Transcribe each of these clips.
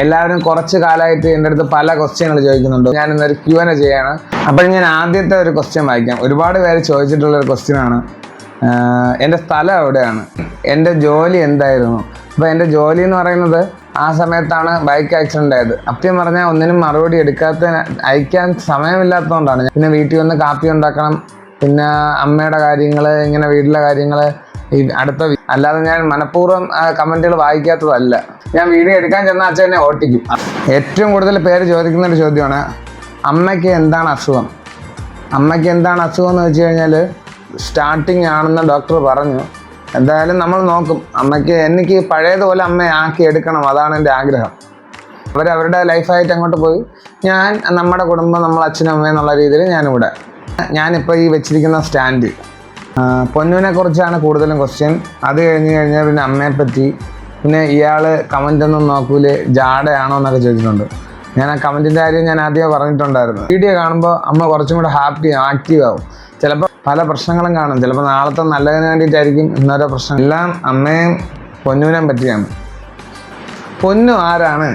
എല്ലാവരും കുറച്ച് കാലമായിട്ട് എൻ്റെ അടുത്ത് പല ക്വസ്റ്റ്യനുകൾ ചോദിക്കുന്നുണ്ട്. ഞാൻ ഇന്നൊരു Q&A ചെയ്യാണ്. അപ്പോൾ ഞാൻ ആദ്യത്തെ ഒരു ക്വസ്റ്റ്യൻ വായിക്കാം. ഒരുപാട് പേര് ചോദിച്ചിട്ടുള്ളൊരു ക്വസ്റ്റ്യനാണ്. എൻ്റെ സ്ഥലം എവിടെയാണ്, എൻ്റെ ജോലി എന്തായിരുന്നു. അപ്പോൾ എൻ്റെ ജോലി എന്ന് പറയുന്നത് ആ സമയത്താണ് ബൈക്ക് ആക്സിഡൻ്റ് ആയത്. സത്യം പറഞ്ഞാൽ ഒന്നിനും മറുപടി അയക്കാൻ സമയമില്ലാത്തതുകൊണ്ടാണ്. പിന്നെ വീട്ടിൽ വന്ന് കാപ്പി ഉണ്ടാക്കണം, പിന്നെ അമ്മയുടെ കാര്യങ്ങൾ, ഇങ്ങനെ വീട്ടിലെ കാര്യങ്ങൾ, ഈ അല്ലാതെ ഞാൻ മനഃപൂർവ്വം കമൻറ്റുകൾ വായിക്കാത്തതല്ല. ഞാൻ വീഡിയോ എടുക്കാൻ ചെന്നാൽ അച്ഛൻ എന്നെ ഓട്ടിക്കും. ഏറ്റവും കൂടുതൽ പേര് ചോദിക്കുന്ന ഒരു ചോദ്യമാണ്, അമ്മയ്ക്ക് എന്താണ് അസുഖം. അമ്മയ്ക്ക് എന്താണ് അസുഖം എന്ന് വെച്ച് കഴിഞ്ഞാൽ സ്റ്റാർട്ടിങ് ആണെന്ന് ഡോക്ടർ പറഞ്ഞു. എന്തായാലും നമ്മൾ നോക്കും. എനിക്ക് പഴയതുപോലെ അമ്മയെ ആക്കി എടുക്കണം, അതാണ് എൻ്റെ ആഗ്രഹം. അവരവരുടെ ലൈഫായിട്ട് അങ്ങോട്ട് പോയി, ഞാൻ നമ്മുടെ കുടുംബം, നമ്മൾ അച്ഛനും അമ്മയും എന്നുള്ള രീതിയിൽ ഞാനിപ്പോൾ ഈ വെച്ചിരിക്കുന്ന സ്റ്റാൻഡ്. പൊന്നുവിനെ കുറിച്ചാണ് കൂടുതലും ക്വസ്റ്റ്യൻ. അത് കഴിഞ്ഞാൽ പിന്നെ അമ്മയെപ്പറ്റി, പിന്നെ ഇയാൾ കമൻ്റൊന്നും നോക്കൂലേ, ജാടയാണോ എന്നൊക്കെ ചോദിച്ചിട്ടുണ്ട്. ഞാൻ ആ കമൻറ്റിൻ്റെ കാര്യം ഞാൻ ആദ്യമേ പറഞ്ഞിട്ടുണ്ടായിരുന്നു. വീഡിയോ കാണുമ്പോൾ അമ്മ കുറച്ചും കൂടെ ആക്റ്റീവ് ആവും. ചിലപ്പോൾ പല പ്രശ്നങ്ങളും കാണും. ചിലപ്പോൾ നാളത്തെ നല്ലതിന് വേണ്ടിയിട്ടായിരിക്കും ഇന്നോരോ പ്രശ്നം. എല്ലാം അമ്മയും പൊന്നുവിനെ പറ്റിയാണ്. പൊന്നു ആരാണ്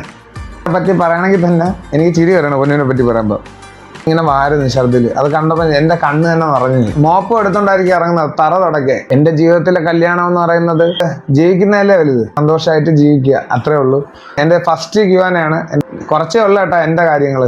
പറ്റി പറയുകയാണെങ്കിൽ തന്നെ എനിക്ക് ചിരി വരണം. പൊന്നുവിനെ പറ്റി പറയുമ്പോൾ ഇങ്ങനെ വാരുന്നു ഛർദിൽ. അത് കണ്ടപ്പോൾ എൻ്റെ കണ്ണ് തന്നെ നിറഞ്ഞു. മോപ്പം എടുത്തോണ്ടായിരിക്കും ഇറങ്ങുന്നത് തറ തുടക്കെ. എൻ്റെ ജീവിതത്തിലെ കല്യാണം എന്ന് പറയുന്നത് ജീവിക്കുന്നതല്ലേ വലുത്. സന്തോഷമായിട്ട് ജീവിക്കുക, അത്രേ ഉള്ളൂ. എൻ്റെ ഫസ്റ്റ് Q&A ആണ്. കുറച്ചേ ഉള്ളൂ കേട്ടോ എൻ്റെ കാര്യങ്ങൾ.